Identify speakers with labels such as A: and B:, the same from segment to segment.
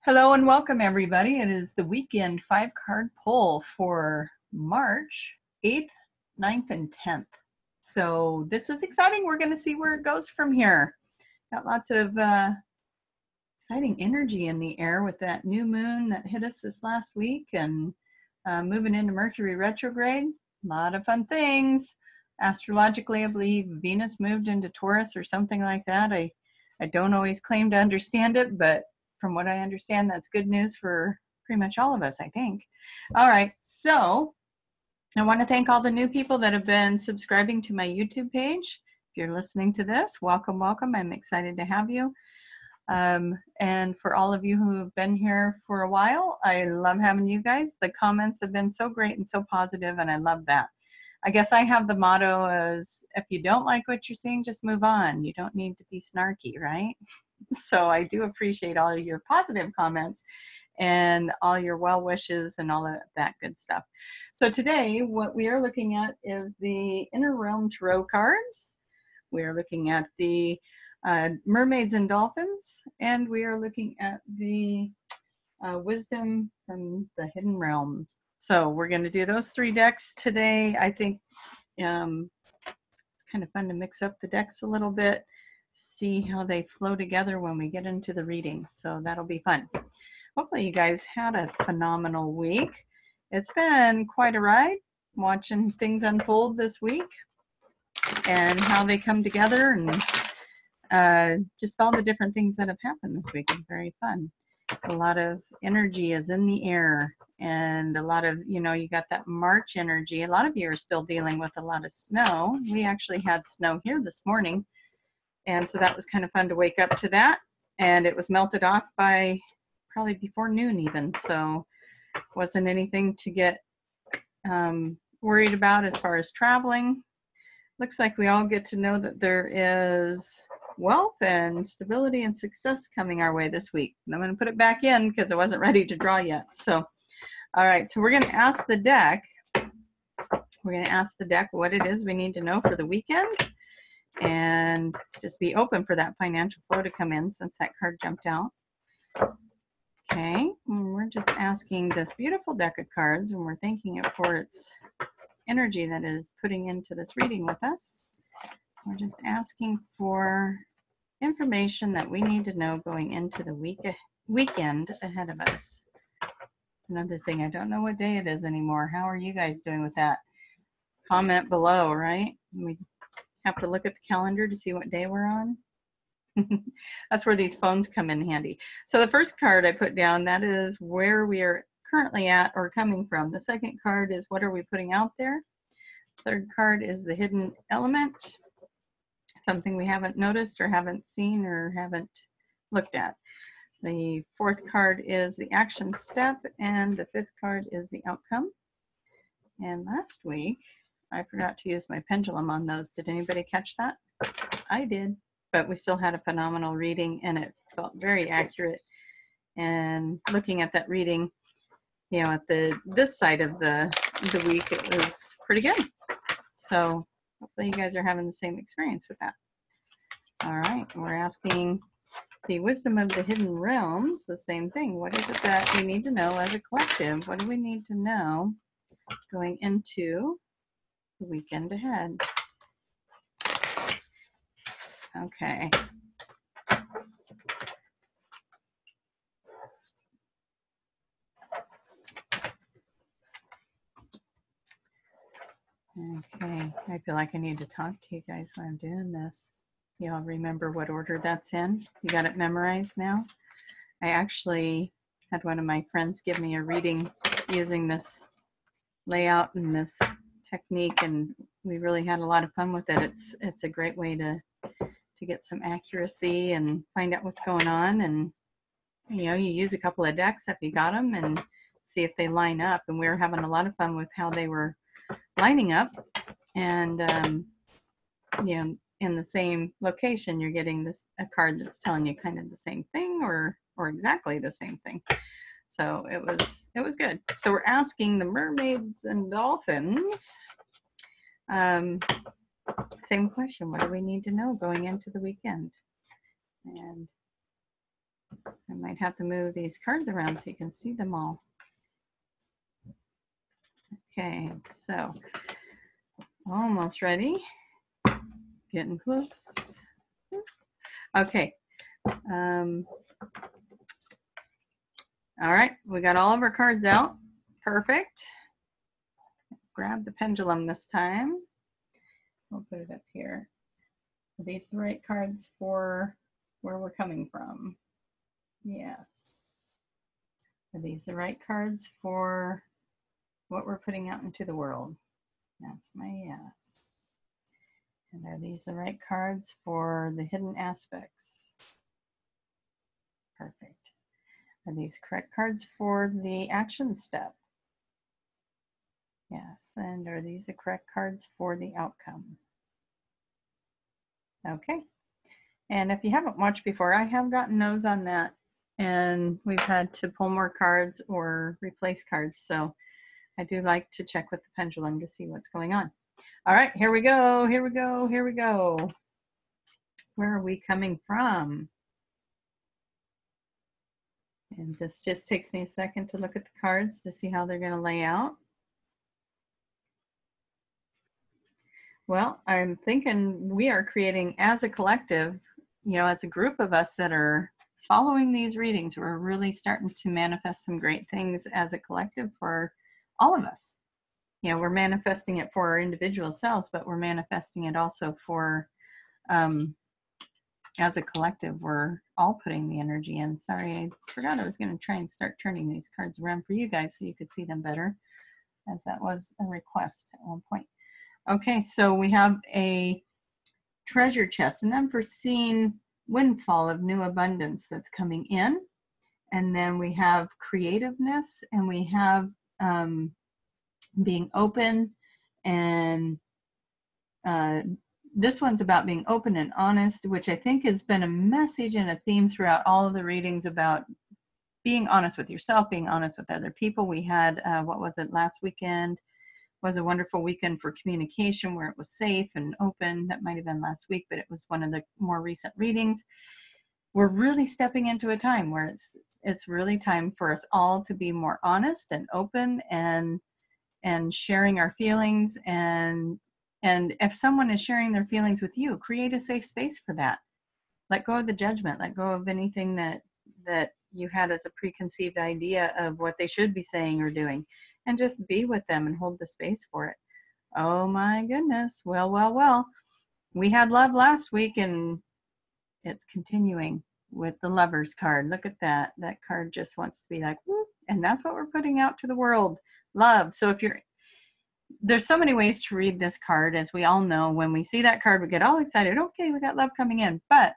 A: Hello and welcome everybody. It is the weekend 5-card pull for March 8th, 9th, and 10th. So this is exciting. We're going to see where it goes from here. Got lots of exciting energy in the air with that new moon that hit us this last week and moving into Mercury retrograde. A lot of fun things. Astrologically, I believe Venus moved into Taurus or something like that. I don't always claim to understand it, but from what I understand, that's good news for pretty much all of us, I think. All right, so I want to thank all the new people that have been subscribing to my YouTube page. If you're listening to this, welcome, welcome. I'm excited to have you. And for all of you who have been here for a while, I love having you guys. The comments have been so great and so positive, and I love that. I guess I have the motto as, if you don't like what you're seeing, just move on. You don't need to be snarky, right? So I do appreciate all of your positive comments and all your well wishes and all of that good stuff. So today, what we are looking at is the Inner Realm Tarot cards. We are looking at the Mermaids and Dolphins, and we are looking at the Wisdom from the Hidden Realms. So we're going to do those 3 decks today. I think it's kind of fun to mix up the decks a little bit, see how they flow together when we get into the reading. So that'll be fun. Hopefully you guys had a phenomenal week. It's been quite a ride watching things unfold this week and how they come together, and just all the different things that have happened this week is very fun. A lot of energy is in the air, and a lot of, you got that March energy. A lot of you are still dealing with a lot of snow. We actually had snow here this morning, and so that was kind of fun to wake up to that, and it was melted off by probably before noon even, so wasn't anything to get worried about as far as traveling. Looks like we all get to know that there is wealth and stability and success coming our way this week. And I'm going to put it back in because I wasn't ready to draw yet. So, all right, so we're going to ask the deck. We're going to ask the deck what it is we need to know for the weekend, and just be open for that financial flow to come in since that card jumped out. Okay, and we're just asking this beautiful deck of cards, and we're thanking it for its energy that is putting into this reading with us. We're just asking for information that we need to know going into the weekend ahead of us. It's another thing, I don't know what day it is anymore. How are you guys doing with that? Comment below, right? We have to look at the calendar to see what day we're on. That's where these phones come in handy. So the first card I put down, that is where we are currently at or coming from. The second card is what are we putting out there. Third card is the hidden element, something we haven't noticed or haven't seen or haven't looked at. The fourth card is the action step, and the fifth card is the outcome. And last week, I forgot to use my pendulum on those. Did anybody catch that? I did, but we still had a phenomenal reading, and it felt very accurate. And looking at that reading, at this side of the week, it was pretty good. So hopefully you guys are having the same experience with that. All right, we're asking the Wisdom of the Hidden Realms, the same thing. What is it that we need to know as a collective? What do we need to know going into the weekend ahead? Okay. Okay, I feel like I need to talk to you guys while I'm doing this. Y'all remember what order that's in? You got it memorized now? I actually had one of my friends give me a reading using this layout and this technique, and we really had a lot of fun with it. It's a great way to get some accuracy and find out what's going on, and you use a couple of decks if you got them and see if they line up. And we were having a lot of fun with how they were lining up, and in the same location, you're getting a card that's telling you kind of the same thing or exactly the same thing. So it was good. So we're asking the Mermaids and Dolphins, same question. What do we need to know going into the weekend? And I might have to move these cards around so you can see them all. Okay, so almost ready. Getting close. Okay. All right, we got all of our cards out. Perfect. Grab the pendulum this time. We'll put it up here. Are these the right cards for where we're coming from? Yes. Are these the right cards for what we're putting out into the world? That's my yes. And are these the right cards for the hidden aspects? Perfect. Are these correct cards for the action step? Yes. And are these the correct cards for the outcome? Okay. And if you haven't watched before, I have gotten no's on that. And we've had to pull more cards or replace cards. So I do like to check with the pendulum to see what's going on. All right, here we go, here we go, here we go. Where are we coming from? And this just takes me a second to look at the cards to see how they're going to lay out. Well, I'm thinking we are creating as a collective, you know, as a group of us that are following these readings, we're really starting to manifest some great things as a collective for all of us. You know, we're manifesting it for our individual selves, but we're manifesting it also for, as a collective, we're all putting the energy in. Sorry, I forgot I was going to try and start turning these cards around for you guys so you could see them better, as that was a request at one point. Okay, so we have a treasure chest, an unforeseen windfall of new abundance that's coming in. And then we have creativeness, and we have being open, and this one's about being open and honest, which I think has been a message and a theme throughout all of the readings about being honest with yourself, being honest with other people. We had, what was it, last weekend was a wonderful weekend for communication where it was safe and open. That might have been last week, but it was one of the more recent readings. We're really stepping into a time where it's really time for us all to be more honest and open and sharing our feelings. And if someone is sharing their feelings with you, create a safe space for that. Let go of the judgment. Let go of anything that you had as a preconceived idea of what they should be saying or doing, and just be with them and hold the space for it. Oh my goodness. Well. We had love last week, and it's continuing with the Lovers card. Look at that. That card just wants to be like, whoop, and that's what we're putting out to the world. Love. So there's so many ways to read this card. As we all know, when we see that card, we get all excited. Okay, we got love coming in. But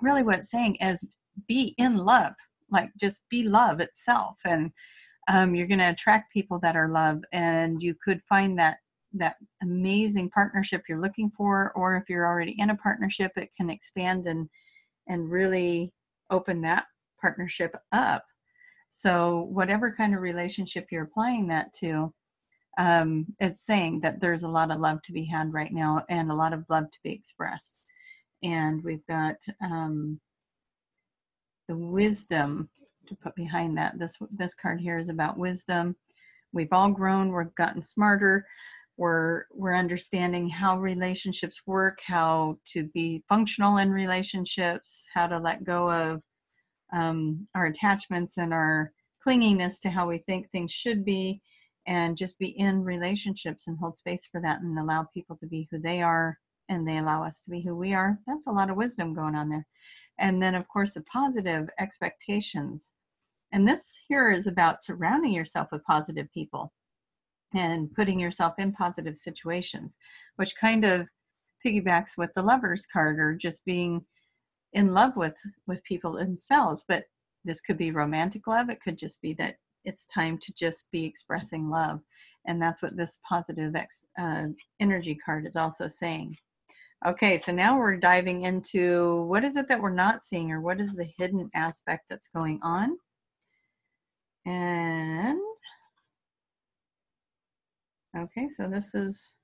A: really what it's saying is be in love. Like, just be love itself. And you're going to attract people that are love, and you could find that amazing partnership you're looking for, or if you're already in a partnership, it can expand and really open that partnership up. So whatever kind of relationship you're applying that to, it's saying that there's a lot of love to be had right now, and a lot of love to be expressed. And we've got the wisdom to put behind that. This card here is about wisdom. We've all grown. We've gotten smarter. We're understanding how relationships work, how to be functional in relationships, how to let go of our attachments and our clinginess to how we think things should be, and just be in relationships and hold space for that and allow people to be who they are, and they allow us to be who we are. That's a lot of wisdom going on there. And then, of course, the positive expectations. And this here is about surrounding yourself with positive people and putting yourself in positive situations, which kind of piggybacks with the Lovers card, or just being in love with people themselves. But this could be romantic love. It could just be that it's time to just be expressing love. And that's what this positive energy card is also saying. Okay, so now we're diving into what is it that we're not seeing, or what is the hidden aspect that's going on. And okay, so this is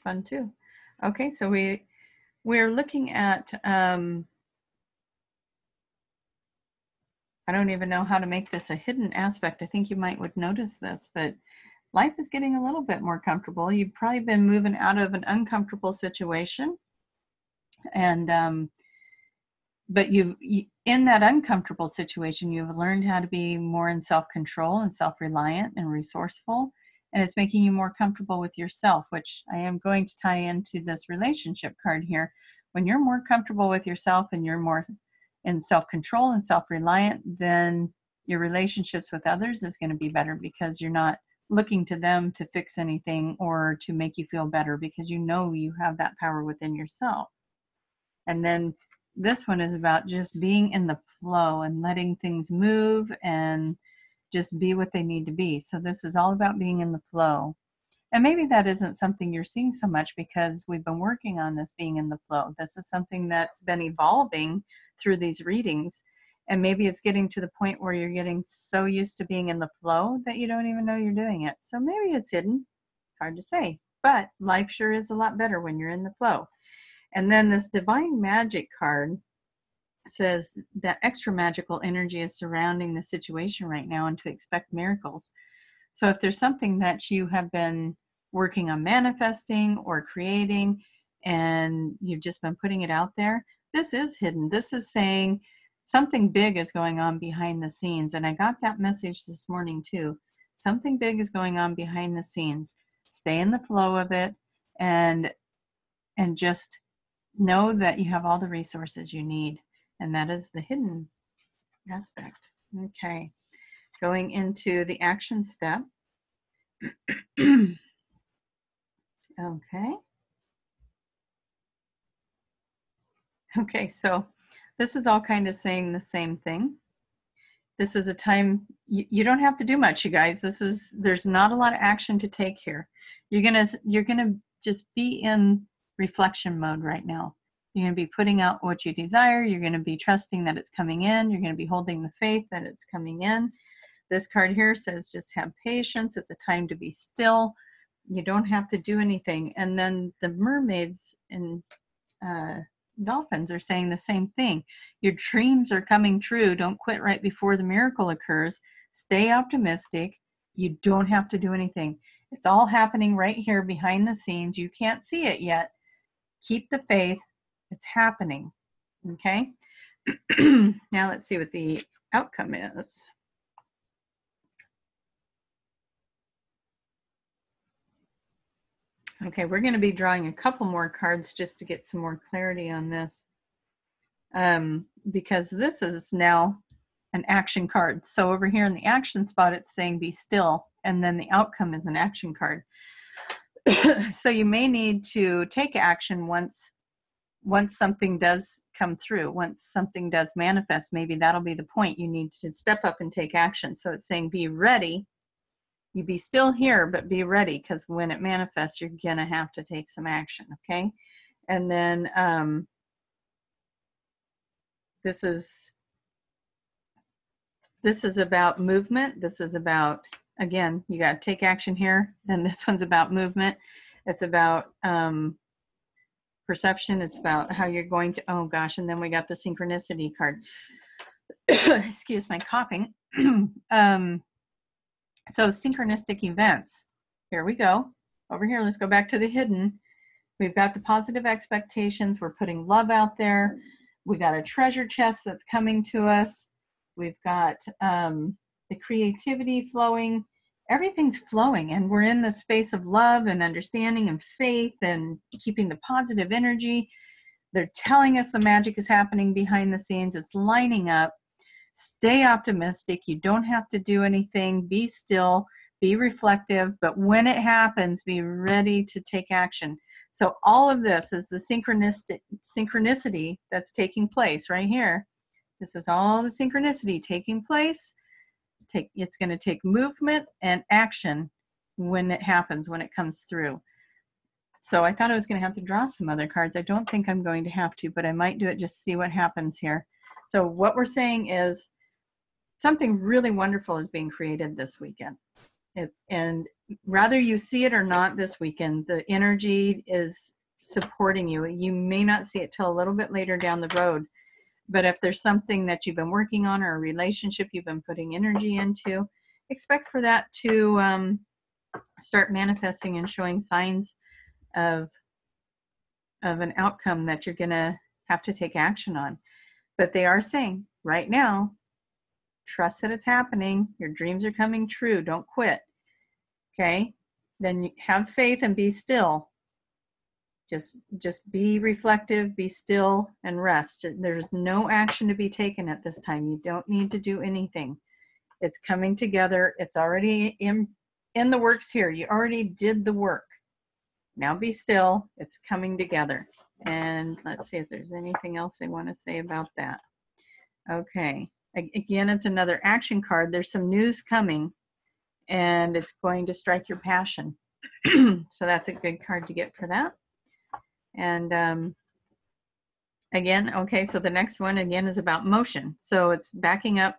A: fun too. Okay, so we're looking at I don't even know how to make this a hidden aspect. I think you would notice this, but life is getting a little bit more comfortable. You've probably been moving out of an uncomfortable situation, and but in that uncomfortable situation, you've learned how to be more in self-control and self-reliant and resourceful, and it's making you more comfortable with yourself, which I am going to tie into this relationship card here. When you're more comfortable with yourself and you're more in self-control and self-reliant, then your relationships with others is going to be better, because you're not looking to them to fix anything or to make you feel better, because you know you have that power within yourself. And then this one is about just being in the flow and letting things move and just be what they need to be. So this is all about being in the flow. And maybe that isn't something you're seeing so much because we've been working on this being in the flow. This is something that's been evolving through these readings. And maybe it's getting to the point where you're getting so used to being in the flow that you don't even know you're doing it. So maybe it's hidden. Hard to say. But life sure is a lot better when you're in the flow. And then this Divine Magic card says that extra magical energy is surrounding the situation right now, and to expect miracles. So if there's something that you have been working on manifesting or creating and you've just been putting it out there, this is hidden. This is saying something big is going on behind the scenes. And I got that message this morning too. Something big is going on behind the scenes. Stay in the flow of it and just know that you have all the resources you need. And that is the hidden aspect. Okay. Going into the action step. Okay. Okay, so this is all kind of saying the same thing. This is a time, you don't have to do much, you guys. There's not a lot of action to take here. You're gonna just be in reflection mode right now. You're going to be putting out what you desire. You're going to be trusting that it's coming in. You're going to be holding the faith that it's coming in. This card here says just have patience. It's a time to be still. You don't have to do anything. And then the mermaids and dolphins are saying the same thing. Your dreams are coming true. Don't quit right before the miracle occurs. Stay optimistic. You don't have to do anything. It's all happening right here behind the scenes. You can't see it yet. Keep the faith. It's happening. Okay. Now let's see what the outcome is. Okay, we're going to be drawing a couple more cards just to get some more clarity on this, because this is now an action card. So over here in the action spot, it's saying be still, and then the outcome is an action card. So you may need to take action once something does come through, once something does manifest. Maybe that'll be the point. You need to step up and take action. So it's saying be ready. You be still here, but be ready, because when it manifests, you're going to have to take some action, okay? And then this is about movement. This is about, again, you got to take action here. And this one's about movement. It's about perception. It's about how you're going to, oh gosh, and then we got the synchronicity card. Excuse my coughing. So synchronistic events. Here we go. Over here, let's go back to the hidden. We've got the positive expectations. We're putting love out there. We got a treasure chest that's coming to us. We've got the creativity flowing. Everything's flowing, and we're in the space of love and understanding and faith and keeping the positive energy. They're telling us the magic is happening behind the scenes. It's lining up. Stay optimistic. You don't have to do anything. Be still. Be reflective. But when it happens, be ready to take action. So all of this is the synchronicity that's taking place right here. This is all the synchronicity taking place. It's going to take movement and action when it happens, when it comes through. So I thought I was going to have to draw some other cards. I don't think I'm going to have to, but I might do it just to see what happens here. So what we're saying is something really wonderful is being created this weekend. And whether you see it or not this weekend, the energy is supporting you. You may not see it till a little bit later down the road, But if there's something that you've been working on or a relationship you've been putting energy into, expect for that to start manifesting and showing signs of an outcome that you're going to have to take action on. But they are saying right now, trust that it's happening. Your dreams are coming true. Don't quit. Okay? Then you have faith and be still. Just be reflective, be still, and rest. There's no action to be taken at this time. You don't need to do anything. It's coming together. It's already in the works here. You already did the work. Now be still. It's coming together. And let's see if there's anything else they want to say about that. Okay. Again, it's another action card. There's some news coming, and it's going to strike your passion. So that's a good card to get for that. And again, okay, so the next one again is about motion. So it's backing up.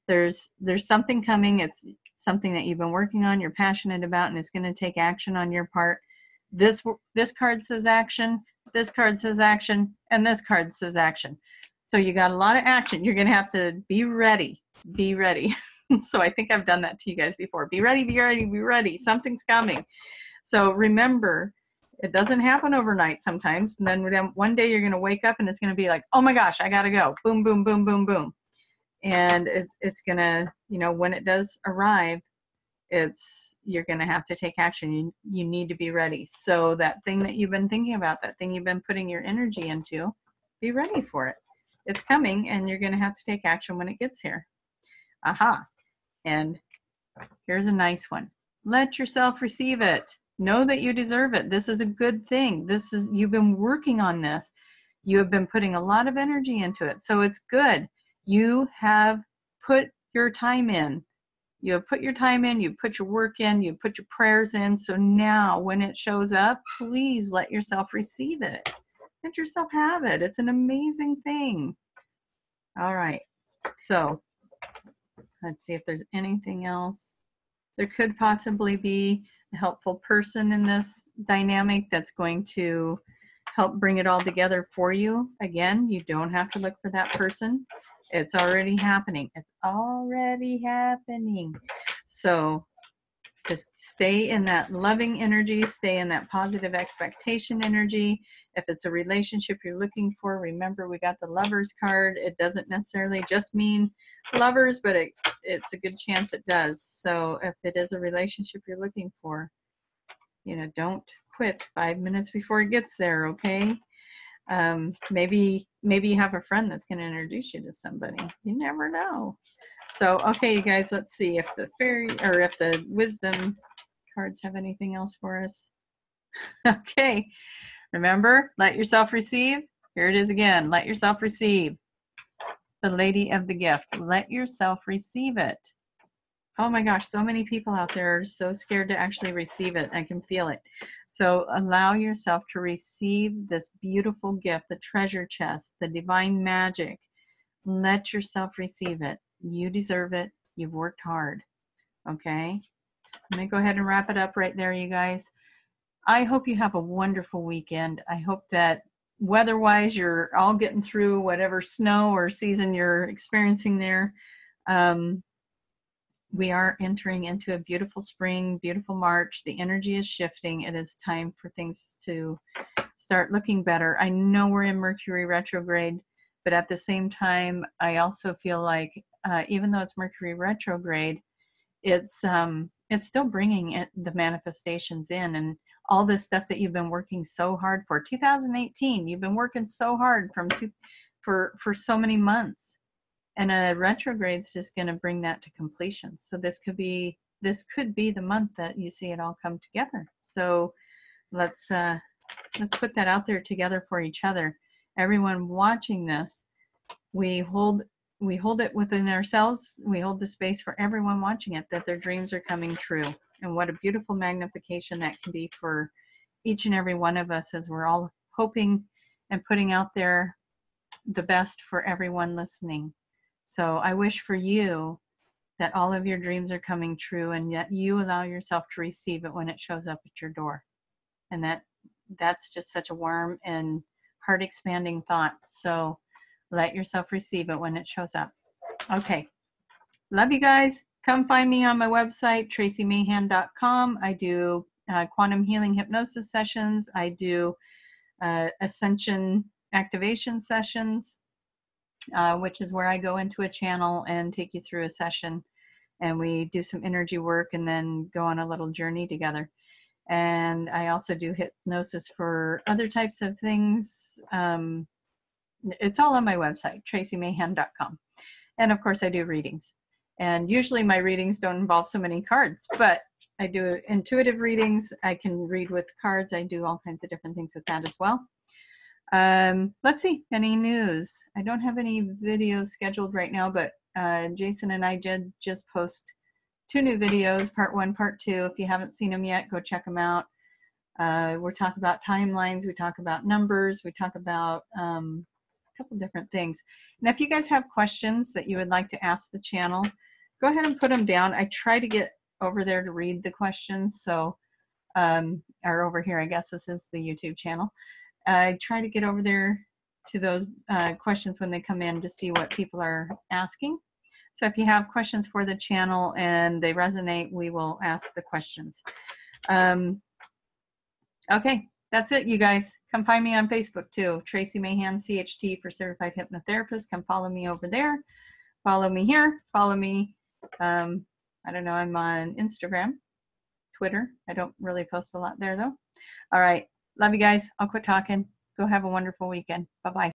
A: There's something coming. It's something that you've been working on, you're passionate about, and it's going to take action on your part. This card says action, this card says action, and this card says action. So you got a lot of action. You're going to have to be ready. Be ready. So I think I've done that to you guys before. Be ready, be ready, be ready. Something's coming. So remember, it doesn't happen overnight sometimes. And then one day you're going to wake up and it's going to be like, oh my gosh, I got to go. Boom, boom, boom, boom, boom. And it's going to, when it does arrive, you're going to have to take action. You need to be ready. So that thing that you've been thinking about, that thing you've been putting your energy into, be ready for it. It's coming, and you're going to have to take action when it gets here. Aha. And here's a nice one. Let yourself receive it. Know that you deserve it. This is a good thing. You've been working on this. You have been putting a lot of energy into it. So it's good. You have put your time in. You have put your time in. You put your work in. You put your prayers in. So now when it shows up, please let yourself receive it. Let yourself have it. It's an amazing thing. All right. So let's see if there's anything else. There could possibly be a helpful person in this dynamic that's going to help bring it all together for you. Again, you don't have to look for that person. It's already happening. It's already happening. So just stay in that loving energy, stay in that positive expectation energy. If it's a relationship you're looking for, remember we got the Lovers card. It doesn't necessarily just mean lovers, but it's a good chance it does. So if it is a relationship you're looking for, don't quit 5 minutes before it gets there, okay? Maybe you have a friend that's going to introduce you to somebody. You never know. So, okay, you guys, let's see if the if the wisdom cards have anything else for us. Okay, remember, let yourself receive. Here it is again. Let yourself receive. The Lady of the Gift. Let yourself receive it. Oh my gosh, so many people out there are so scared to actually receive it. I can feel it. So allow yourself to receive this beautiful gift, the treasure chest, the divine magic. Let yourself receive it. You deserve it. You've worked hard. Okay? I'm going to go ahead and wrap it up right there, you guys. I hope you have a wonderful weekend. I hope that weather-wise you're all getting through whatever snow or season you're experiencing there. We are entering into a beautiful spring, beautiful March. The energy is shifting. It is time for things to start looking better. I know we're in Mercury retrograde, but at the same time, I also feel like even though it's Mercury retrograde, it's still bringing the manifestations in, and all this stuff that you've been working so hard for. 2018, you've been working so hard for so many months. And a retrograde's just going to bring that to completion. So this could be the month that you see it all come together. So let's put that out there together for each other. Everyone watching this, we hold it within ourselves. We hold the space for everyone watching it, that their dreams are coming true. And what a beautiful magnification that can be for each and every one of us, as we're all hoping and putting out there the best for everyone listening. So I wish for you that all of your dreams are coming true, and that you allow yourself to receive it when it shows up at your door. And that's just such a warm and heart expanding thought. So Let yourself receive it when it shows up. Okay. Love you guys. Come find me on my website, traciemahan.com. I do quantum healing hypnosis sessions. I do ascension activation sessions, which is where I go into a channel and take you through a session, and we do some energy work and then go on a little journey together. And I also do hypnosis for other types of things. It's all on my website, traciemahan.com. And of course I do readings. And usually my readings don't involve so many cards, but I do intuitive readings. I can read with cards. I do all kinds of different things with that as well. Let's see, any news? I don't have any videos scheduled right now, but Jason and I did just post 2 new videos, part 1, part 2. If you haven't seen them yet, go check them out. We're talking about timelines. We talk about numbers. We talk about a couple different things. And if you guys have questions that you would like to ask the channel, go ahead and put them down. I try to get over there to read the questions. So, or over here, I guess this is the YouTube channel. I try to get over there to those questions when they come in to see what people are asking. So if you have questions for the channel and they resonate, we will ask the questions. Okay, that's it, you guys. Come find me on Facebook too. Tracie Mahan, CHT for Certified Hypnotherapist. Come follow me over there. Follow me here. Follow me. I don't know, I'm on Instagram, Twitter. I don't really post a lot there though. All right. Love you guys. I'll quit talking. Go have a wonderful weekend. Bye-bye.